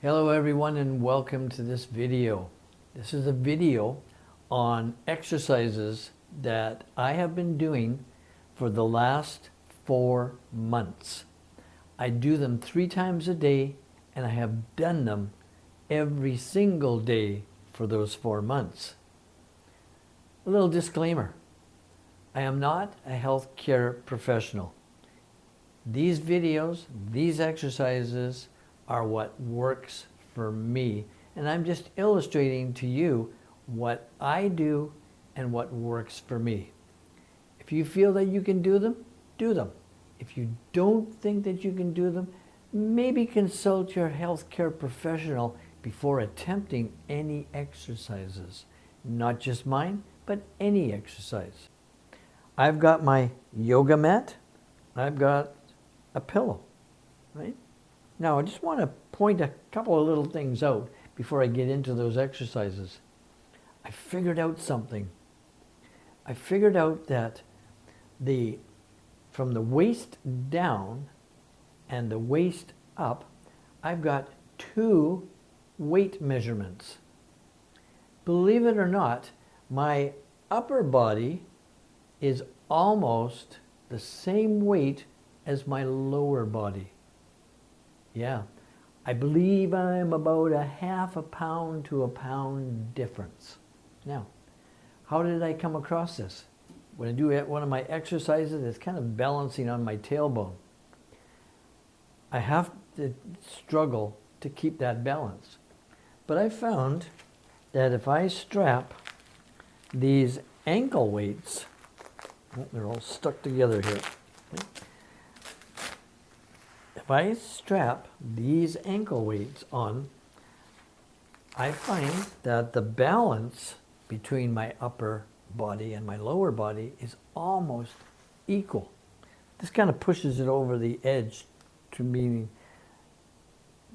Hello everyone and welcome to this video. This is a video on exercises that I have been doing for the last 4 months. I do them 3 times a day and I have done them every single day for those 4 months. A little disclaimer. I am not a healthcare professional. These videos, these exercises are what works for me, and I'm just illustrating to you what I do and what works for me. If you feel that you can do them, do them. If you don't think that you can do them, maybe consult your healthcare professional before attempting any exercises. Not just mine, but any exercise. I've got my yoga mat. I've got a pillow, right? Now, I just want to point a couple of little things out before I get into those exercises. I figured out something. I figured out that from the waist down and the waist up, I've got 2 weight measurements. Believe it or not, my upper body is almost the same weight as my lower body. Yeah, I believe I'm about a half a pound to a pound difference. Now, how did I come across this? When I do one of my exercises, it's kind of balancing on my tailbone. I have to struggle to keep that balance. But I found that if I strap these ankle weights, they're all stuck together here. If I strap these ankle weights on, I find that the balance between my upper body and my lower body is almost equal. This kind of pushes it over the edge to meaning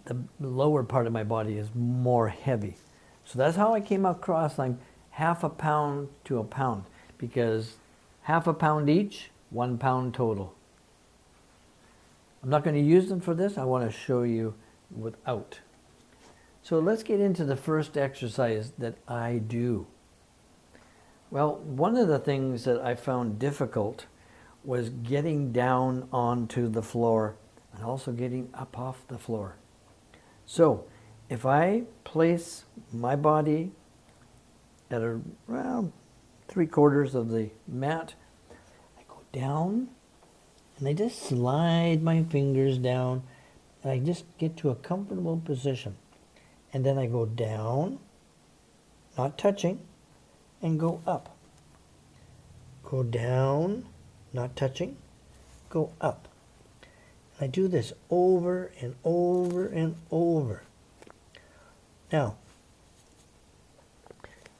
the lower part of my body is more heavy. So that's how I came across like half a pound to a pound, because half a pound each, 1 pound total. I'm not going to use them for this. I want to show you without. So let's get into the first exercise that I do. Well, one of the things that I found difficult was getting down onto the floor and also getting up off the floor. So if I place my body at around 3/4 of the mat, I go down and I just slide my fingers down and I just get to a comfortable position. And then I go down, not touching, and go up. Go down, not touching, go up. And I do this over and over and over. Now,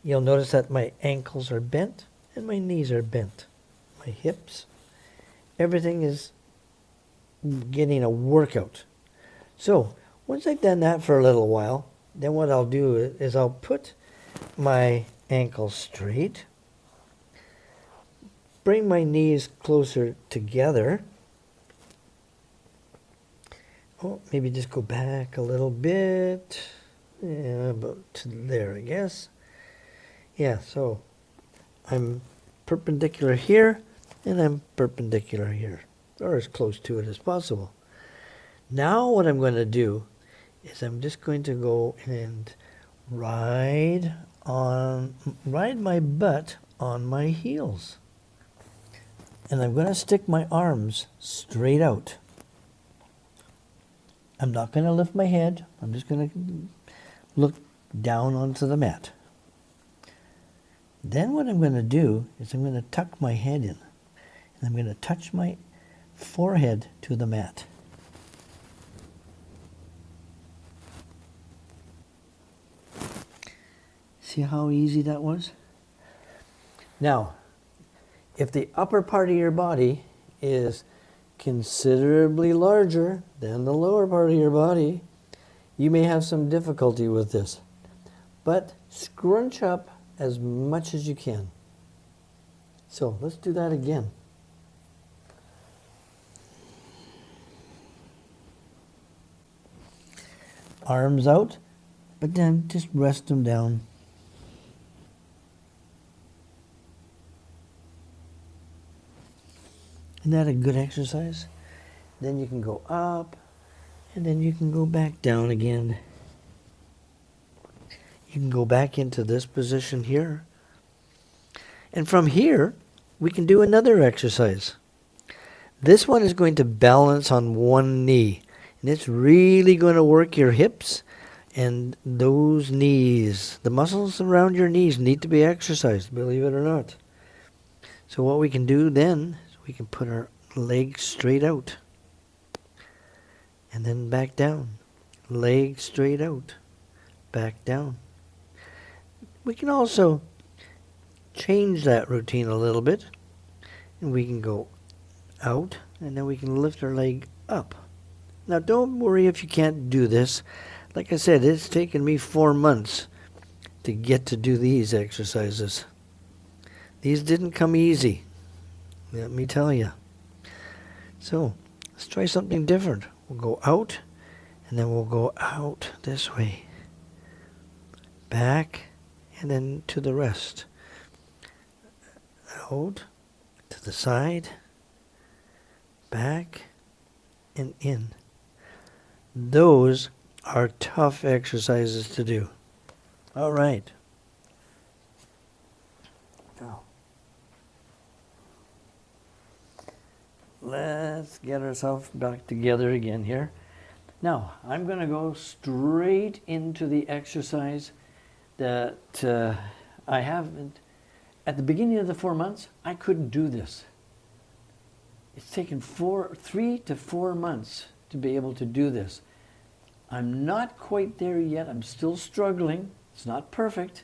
you'll notice that my ankles are bent and my knees are bent. My hips, everything is getting a workout. So once I've done that for a little while, then what I'll do is I'll put my ankles straight, bring my knees closer together. Oh, maybe just go back a little bit. Yeah, about to there, I guess. Yeah, so I'm perpendicular here and I'm perpendicular here, or as close to it as possible. Now what I'm going to do is I'm just going to go and ride my butt on my heels. And I'm going to stick my arms straight out. I'm not going to lift my head. I'm just going to look down onto the mat. Then what I'm going to do is I'm going to tuck my head in. And I'm going to touch my forehead to the mat. See how easy that was? Now, if the upper part of your body is considerably larger than the lower part of your body, you may have some difficulty with this. But scrunch up as much as you can. So let's do that again. arms out, but then just rest them down. Isn't that a good exercise? Then you can go up, and then you can go back down again. You can go back into this position here. And from here, we can do another exercise. This one is going to balance on one knee. And it's really going to work your hips and those knees. The muscles around your knees need to be exercised, believe it or not. So what we can do then is we can put our legs straight out. And then back down. Legs straight out. Back down. We can also change that routine a little bit. And we can go out, and then we can lift our leg up. Now don't worry if you can't do this. Like I said, it's taken me 4 months to get to do these exercises. These didn't come easy, let me tell you. So let's try something different. We'll go out, and then we'll go out this way. Back, and then to the rest. Out, to the side, back, and in. Those are tough exercises to do. All right. Now, let's get ourselves back together again here. Now, I'm going to go straight into the exercise that I haven't. At the beginning of the 4 months, I couldn't do this. It's taken 3 to 4 months to be able to do this. I'm not quite there yet. I'm still struggling. It's not perfect,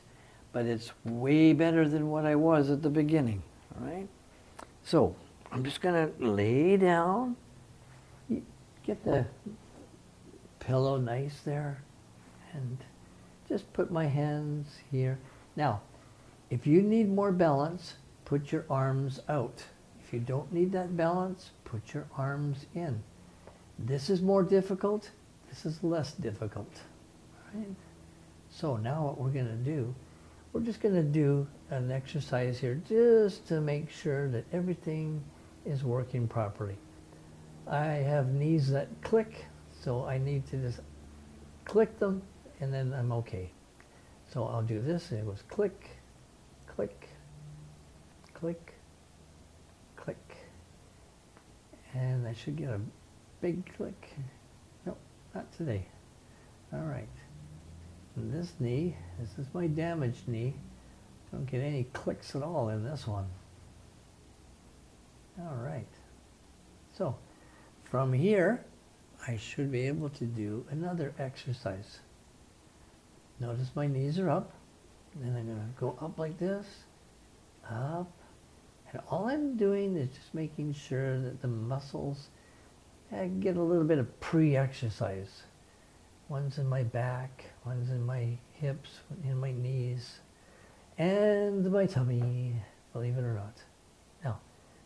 but it's way better than what I was at the beginning. All right? So I'm just going to lay down. Get the pillow nice there. And just put my hands here. Now, if you need more balance, put your arms out. If you don't need that balance, put your arms in. This is more difficult. This is less difficult. Right? So now what we're going to do, we're just going to do an exercise here just to make sure that everything is working properly. I have knees that click, so I need to just click them, and then I'm okay. So I'll do this, and it goes click, click, click, click. And I should get a big click. No, not today. All right. And this knee, this is my damaged knee. Don't get any clicks at all in this one. All right. So from here, I should be able to do another exercise. Notice my knees are up. Then I'm going to go up like this, up. And all I'm doing is just making sure that the muscles get a little bit of pre-exercise. One's in my back, one's in my hips, in my knees, and my tummy, believe it or not. Now,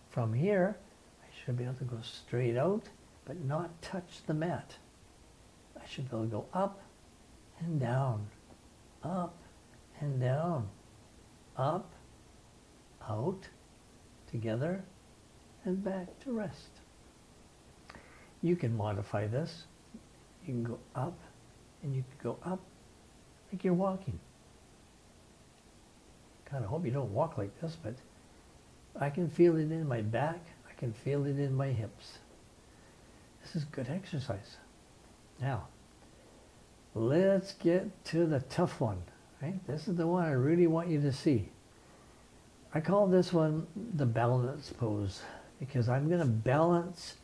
from here, I should be able to go straight out, but not touch the mat. I should be able to go up and down, up and down, up, out, together, and back to rest. You can modify this. You can go up, and you can go up like you're walking. Kind of hope you don't walk like this, but I can feel it in my back. I can feel it in my hips. This is good exercise. Now, let's get to the tough one. Right? This is the one I really want you to see. I call this one the balance pose because I'm going to balance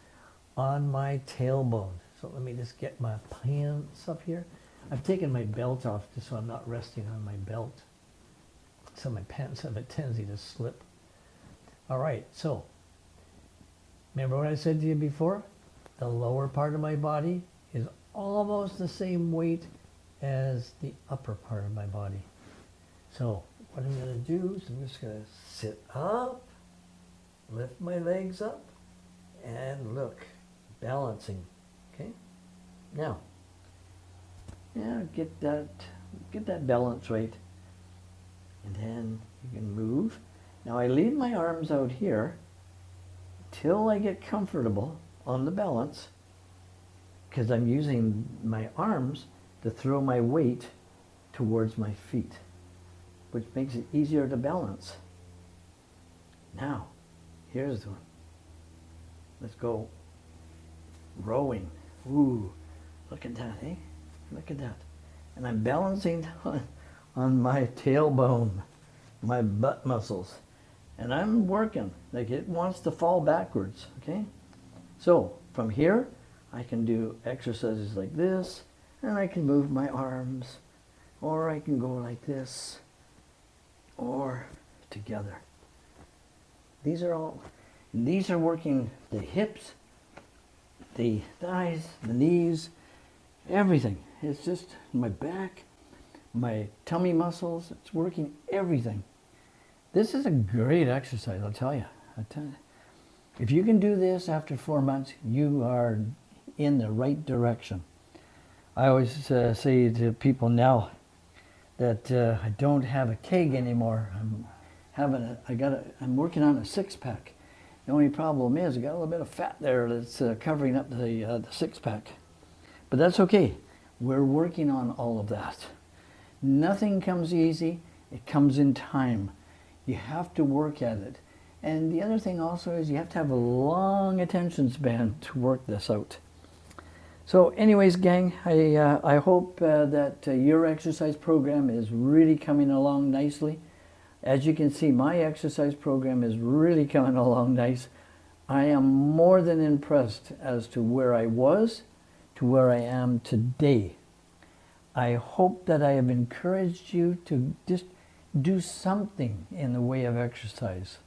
on my tailbone. So let me just get my pants up here. I've taken my belt off just so I'm not resting on my belt. So my pants have a tendency to slip. All right, so remember what I said to you before? The lower part of my body is almost the same weight as the upper part of my body. So what I'm going to do is I'm just going to sit up, lift my legs up, and look, balancing. Okay? Now, Yeah, get that balance right. And then you can move. Now I leave my arms out here till I get comfortable on the balance, because I'm using my arms to throw my weight towards my feet, which makes it easier to balance. Now, here's the one. Let's go rowing. Ooh, look at that, eh? Look at that. And I'm balancing on my tailbone, my butt muscles. And I'm working, like it wants to fall backwards, okay? So, from here, I can do exercises like this, and I can move my arms, or I can go like this, or together. These are working the hips, the thighs, the knees, everything. It's just my back, my tummy muscles, it's working everything. This is a great exercise, I'll tell you. If you can do this after 4 months, you are in the right direction. I always say to people now that I don't have a keg anymore. I'm working on a 6-pack. The only problem is I got a little bit of fat there that's covering up the 6-pack. But that's okay. We're working on all of that. Nothing comes easy. It comes in time. You have to work at it. And the other thing also is you have to have a long attention span to work this out. So anyways, gang, I hope that your exercise program is really coming along nicely. As you can see, my exercise program is really coming along nice. I am more than impressed as to where I was to where I am today. I hope that I have encouraged you to just do something in the way of exercise.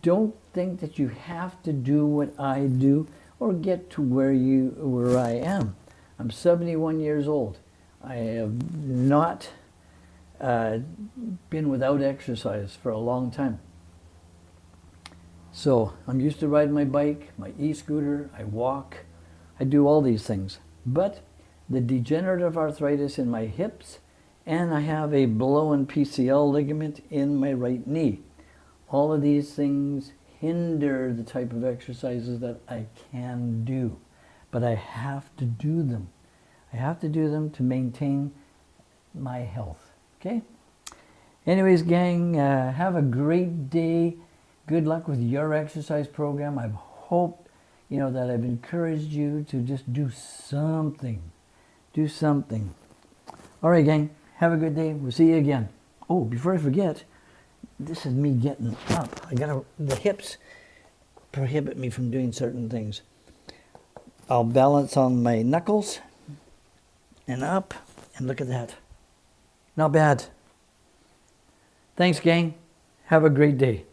Don't think that you have to do what I do or get to where I am. I'm 71 years old. I have not been without exercise for a long time. So I'm used to riding my bike, my e-scooter, I walk, I do all these things. But the degenerative arthritis in my hips, and I have a blown PCL ligament in my right knee. All of these things hinder the type of exercises that I can do. But I have to do them. I have to do them to maintain my health. Okay? Anyways, gang, have a great day. Good luck with your exercise program. I hope, that I've encouraged you to just do something. Do something. All right, gang. Have a good day. We'll see you again. Oh, before I forget, this is me getting up. The hips prohibit me from doing certain things. I'll balance on my knuckles and up, and look at that. Not bad. Thanks, gang. Have a great day.